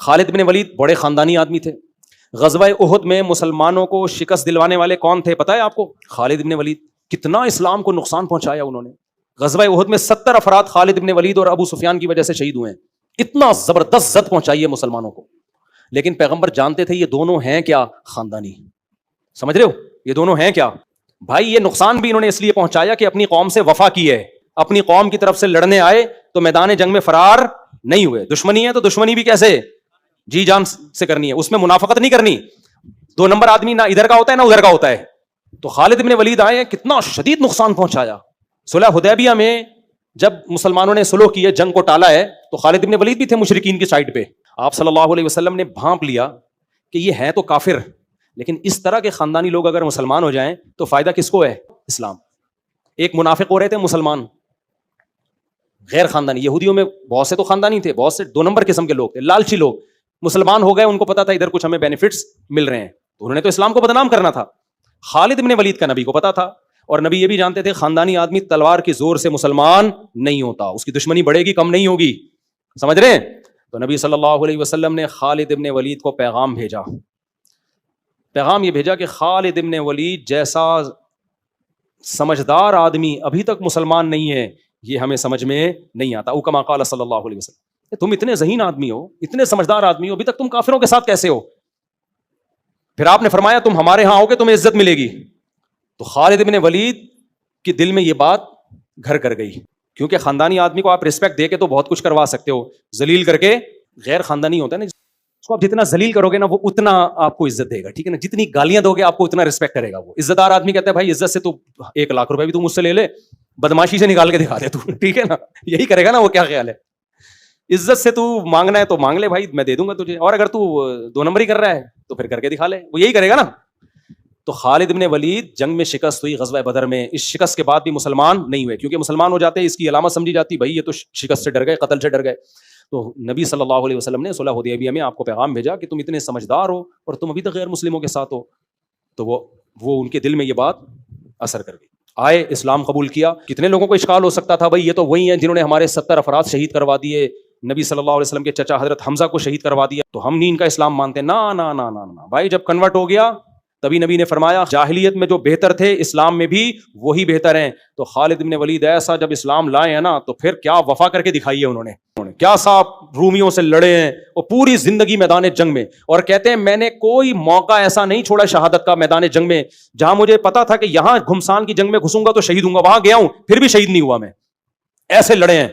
خالد بن ولید بڑے خاندانی آدمی تھے. غزوہ احد میں مسلمانوں کو شکست دلوانے والے کون تھے پتہ ہے آپ کو؟ خالد بن ولید. کتنا اسلام کو نقصان پہنچایا انہوں نے. غزوہ احد میں 70 افراد خالد بن ولید اور ابو سفیان کی وجہ سے شہید ہوئے ہیں. اتنا زبردست زد پہنچائی ہے مسلمانوں کو. لیکن پیغمبر جانتے تھے یہ دونوں ہیں کیا؟ خاندانی. سمجھ رہے ہو؟ یہ دونوں ہیں کیا بھائی؟ یہ نقصان بھی انہوں نے اس لیے پہنچایا کہ اپنی قوم سے وفا کی ہے. اپنی قوم کی طرف سے لڑنے آئے تو میدان جنگ میں فرار نہیں ہوئے. دشمنی ہے تو دشمنی بھی کیسے؟ جی جان سے کرنی ہے, اس میں منافقت نہیں کرنی. 2 نمبر آدمی نہ ادھر کا ہوتا ہے نہ ادھر کا ہوتا ہے. تو خالد بن ولید آئے, کتنا شدید نقصان پہنچایا. صلح حدیبیہ میں جب مسلمانوں نے صلح کی ہے, جنگ کو ٹالا ہے, تو خالد بن ولید بھی تھے مشرکین کی سائڈ پہ. آپ صلی اللہ علیہ وسلم نے بھانپ لیا کہ یہ ہے تو کافر, لیکن اس طرح کے خاندانی لوگ اگر مسلمان ہو جائیں تو فائدہ کس کو ہے؟ اسلام. ایک منافق ہو رہے تھے مسلمان غیر خاندانی. یہودیوں میں بہت سے تو خاندانی تھے, بہت سے 2 نمبر قسم کے لوگ تھے, لالچی لوگ. مسلمان ہو گئے, ان کو پتا تھا ادھر کچھ ہمیں بینیفٹس مل رہے ہیں, تو انہوں نے تو اسلام کو بدنام کرنا تھا. خالد بن ولید کا نبی کو پتا تھا, اور نبی یہ بھی جانتے تھے خاندانی آدمی تلوار کی زور سے مسلمان نہیں ہوتا, اس کی دشمنی بڑھے گی کم نہیں ہوگی. سمجھ رہے ہیں؟ تو نبی صلی اللہ علیہ وسلم نے خالد بن ولید کو پیغام بھیجا. پیغام یہ بھیجا کہ خالد بن ولید جیسا سمجھدار آدمی ابھی تک مسلمان نہیں ہے, یہ ہمیں سمجھ میں نہیں آتا. او کما قال صلی اللہ علیہ وسلم, تم اتنے ذہین آدمی ہو, اتنے سمجھدار آدمی ہو, ابھی تک تم کافروں کے ساتھ کیسے ہو؟ پھر آپ نے فرمایا تم ہمارے ہاں ہو گے تمہیں عزت ملے گی. تو خالد بن ولید کے دل میں یہ بات گھر کر گئی, کیونکہ خاندانی آدمی کو آپ رسپیکٹ دے کے تو بہت کچھ کروا سکتے ہو, ذلیل کر کے غیر خاندانی ہوتا ہے نا, اس کو آپ جتنا ذلیل کرو گے نا وہ اتنا آپ کو عزت دے گا, ٹھیک ہے نا. جتنی گالیاں دو گے آپ کو اتنا رسپیکٹ کرے گا. وہ عزت دار آدمی کہتا ہے بھائی عزت سے تو 1 لاکھ روپے بھی تو مجھ سے لے لے, بدماشی سے نکال کے دکھا دے تو, ٹھیک ہے نا, یہی کرے گا نا وہ. کیا خیال ہے؟ عزت سے تو مانگنا ہے تو مانگ لے بھائی, میں دے دوں گا تجھے, اور اگر تو 2 نمبری کر رہا ہے تو پھر کر کے دکھا لے, وہ یہی کرے گا نا. تو خالد بن ولید جنگ میں شکست ہوئی غزوہ بدر میں. اس شکست کے بعد بھی مسلمان نہیں ہوئے, کیونکہ مسلمان ہو جاتے اس کی علامت سمجھی جاتی بھائی یہ تو شکست سے ڈر گئے, قتل سے ڈر گئے. تو نبی صلی اللہ علیہ وسلم نے صلح حدیبیہ میں آپ کو پیغام بھیجا کہ تم اتنے سمجھدار ہو اور تم ابھی تک غیر مسلموں کے ساتھ ہو. تو وہ ان کے دل میں یہ بات اثر کر گئی, آئے اسلام قبول کیا. کتنے لوگوں کو اشکال ہو سکتا تھا بھائی یہ تو وہی ہیں جنہوں نے ہمارے 70 افراد شہید کروا دیے, نبی صلی اللہ علیہ وسلم کے چچا حضرت حمزہ کو شہید کروا دیا, تو ہم نہیں ان کا اسلام مانتے. نا نا نا نا نا بھائی, جب کنورٹ ہو گیا تبھی نبی نے فرمایا جاہلیت میں جو بہتر تھے اسلام میں بھی وہی بہتر ہیں. تو خالد بن ولید ایسا جب اسلام لائے ہیں نا, تو پھر کیا وفا کر کے دکھائی ہے انہوں نے, کیا صاحب رومیوں سے لڑے ہیں اور پوری زندگی میدان جنگ میں, اور کہتے ہیں میں نے کوئی موقع ایسا نہیں چھوڑا شہادت کا میدان جنگ میں جہاں مجھے پتا تھا کہ یہاں گھمسان کی جنگ میں گھسوں گا تو شہید ہوں گا, وہاں گیا ہوں پھر بھی شہید نہیں ہوا میں. ایسے لڑے ہیں.